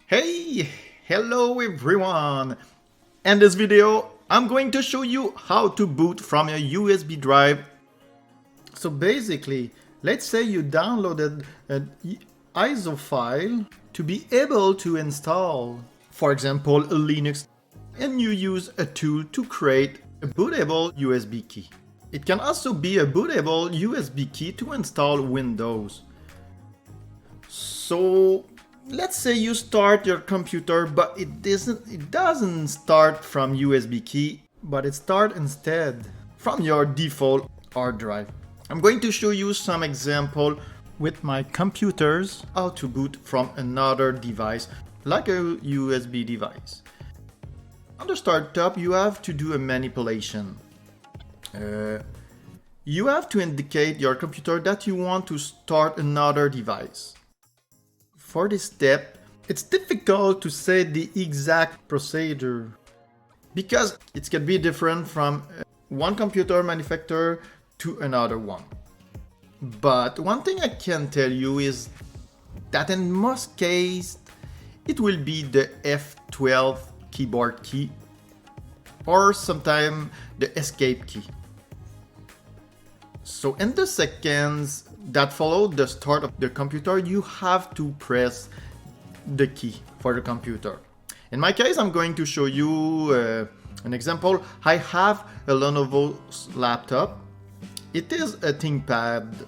Hey, hello everyone! In this video, I'm going to show you how to boot from a USB drive. So basically, let's say you downloaded an ISO file to be able to install, for example, a Linux, and you use a tool to create a bootable USB key. It can also be a bootable USB key to install Windows. So let's say you start your computer, but it doesn't start from USB key, but it starts instead from your default hard drive. I'm going to show you some example with my computers how to boot from another device like a USB device. On the startup, you have to do a manipulation. You have to indicate your computer that you want to start another device. For this step, it's difficult to say the exact procedure because it can be different from one computer manufacturer to another one. But one thing I can tell you is that in most cases, it will be the F12 keyboard key or sometimes the escape key. So in the seconds that follow the start of the computer, you have to press the key for the computer. In my case, I'm going to show you an example. I have a Lenovo laptop. It is a ThinkPad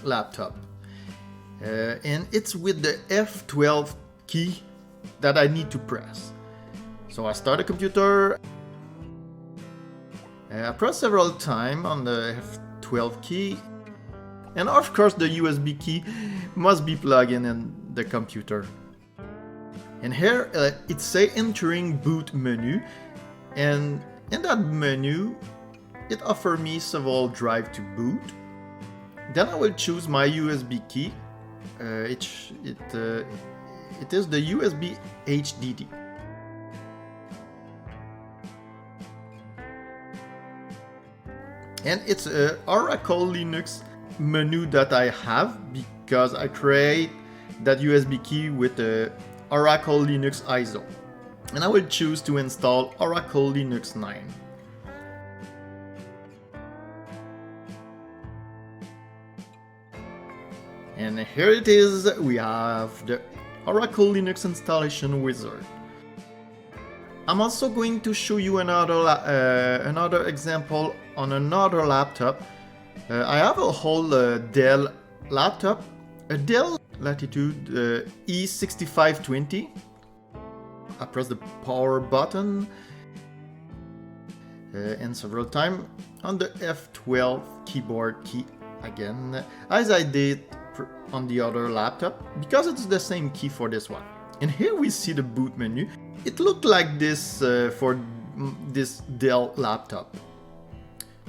laptop. And it's with the F12 key that I need to press. So I start the computer. I press several times on the F12 key. And of course the USB key must be plugged in the computer. And here it says entering boot menu, and in that menu it offers me several drives to boot. Then I will choose my USB key. It is the USB HDD. And it's a Oracle Linux menu that I have because I create that USB key with the Oracle Linux ISO, and I will choose to install Oracle Linux 9. And here it is, we have the Oracle Linux installation wizard. I'm also going to show you another example on another laptop. I have a whole Dell laptop, a Dell Latitude E6520. I press the power button and several times on the F12 keyboard key again, as I did on the other laptop, because it's the same key for this one. And here we see the boot menu. It looked like this for this Dell laptop.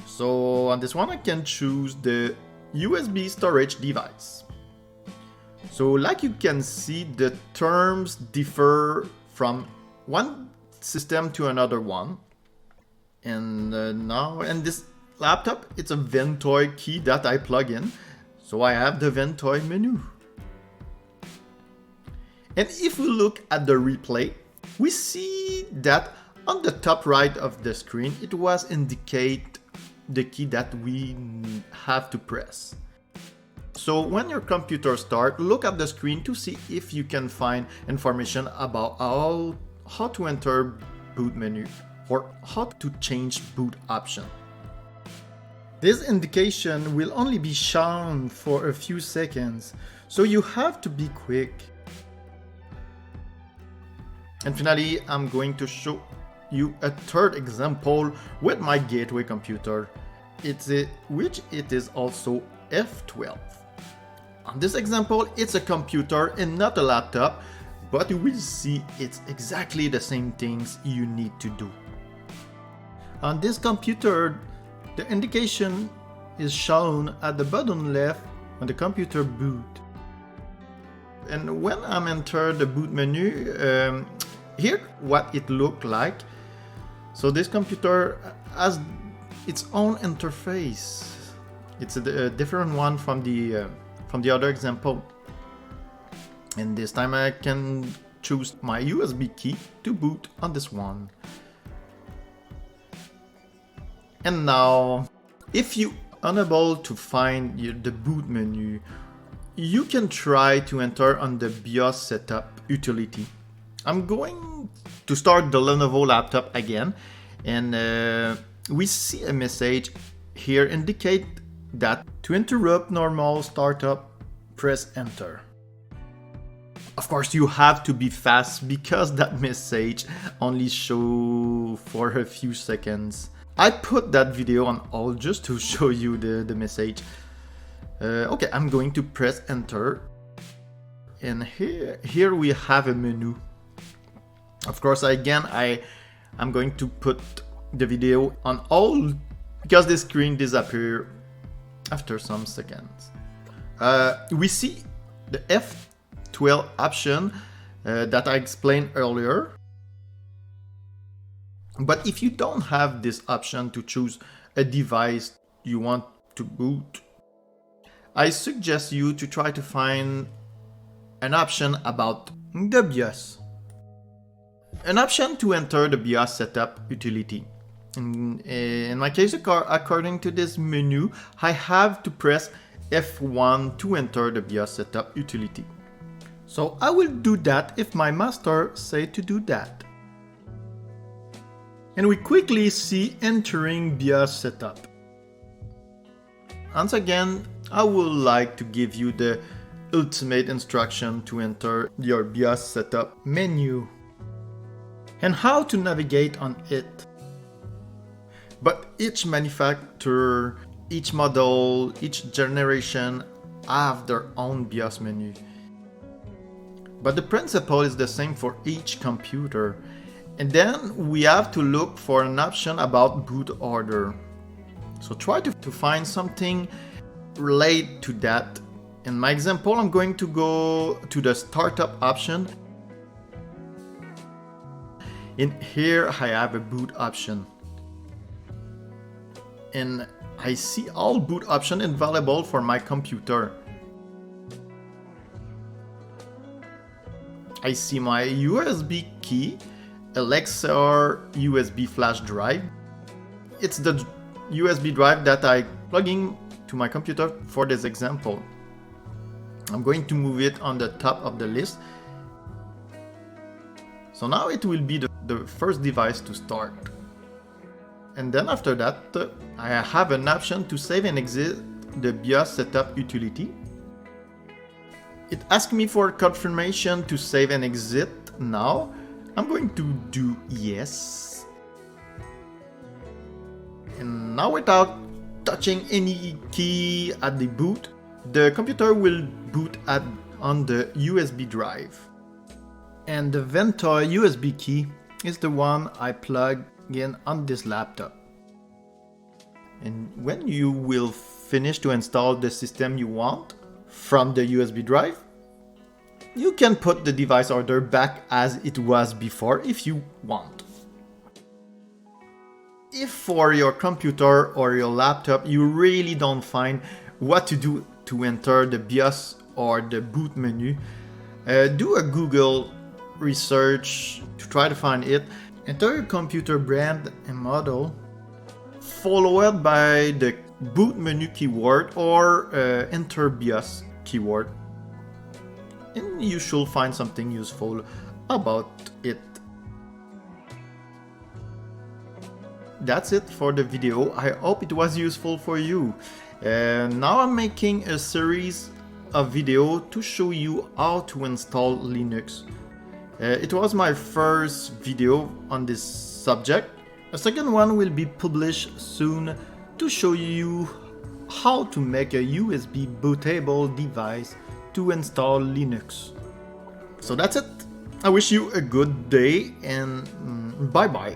So on this one I can choose the USB storage device. So like you can see, the terms differ from one system to another one. And now in this laptop it's a Ventoy key that I plug in. So I have the Ventoy menu. And if we look at the replay, we see that on the top right of the screen it was indicate the key that we have to press. So when your computer starts, look at the screen to see if you can find information about how to enter boot menu or how to change boot option. This indication will only be shown for a few seconds, so you have to be quick. And finally, I'm going to show you a third example with my gateway computer, which it is also F12. On this example, it's a computer and not a laptop, but you will see it's exactly the same things you need to do. On this computer, the indication is shown at the bottom left when the computer boot. And when I'm entered the boot menu, here what it looked like. So this computer has its own interface. It's a different one from the other example. And this time I can choose my USB key to boot on this one. And now, if you are unable to find the boot menu, you can try to enter on the BIOS setup utility. I'm going to start the Lenovo laptop again, and we see a message here indicate that to interrupt normal startup, press enter. Of course, you have to be fast because that message only shows for a few seconds. I put that video on hold just to show you the message. Okay, I'm going to press enter, and here we have a menu. Of course, again, I'm going to put the video on hold because the screen disappears after some seconds. We see the F12 option that I explained earlier. But if you don't have this option to choose a device you want to boot, I suggest you to try to find an option about the BIOS. An option to enter the BIOS setup utility. In my case, according to this menu, I have to press F1 to enter the BIOS setup utility. So I will do that if my master says to do that. And we quickly see entering BIOS setup. Once again, I would like to give you the ultimate instruction to enter your BIOS setup menu and how to navigate on it. But each manufacturer, each model, each generation have their own BIOS menu. But the principle is the same for each computer. And then we have to look for an option about boot order. So try to find something related to that. In my example, I'm going to go to the startup option. In here, I have a boot option. And I see all boot options available for my computer. I see my USB key, Alexa USB flash drive. It's the USB drive that I plug in to my computer for this example. I'm going to move it on the top of the list. So now it will be the first device to start. And then after that, I have an option to save and exit the BIOS setup utility. It asks me for confirmation to save and exit now. I'm going to do yes. And now without touching any key at the boot, the computer will boot on the USB drive. And the Venta USB key is the one I plug in on this laptop. And when you will finish to install the system you want from the USB drive, you can put the device order back as it was before if you want. If for your computer or your laptop you really don't find what to do to enter the BIOS or the boot menu, do a Google research to try to find it. Enter your computer brand and model, followed by the boot menu keyword or enter BIOS keyword. And you should find something useful about it. That's it for the video. I hope it was useful for you. Now I'm making a series of videos to show you how to install Linux. It was my first video on this subject. A second one will be published soon to show you how to make a USB bootable device to install Linux. So that's it. I wish you a good day and bye bye.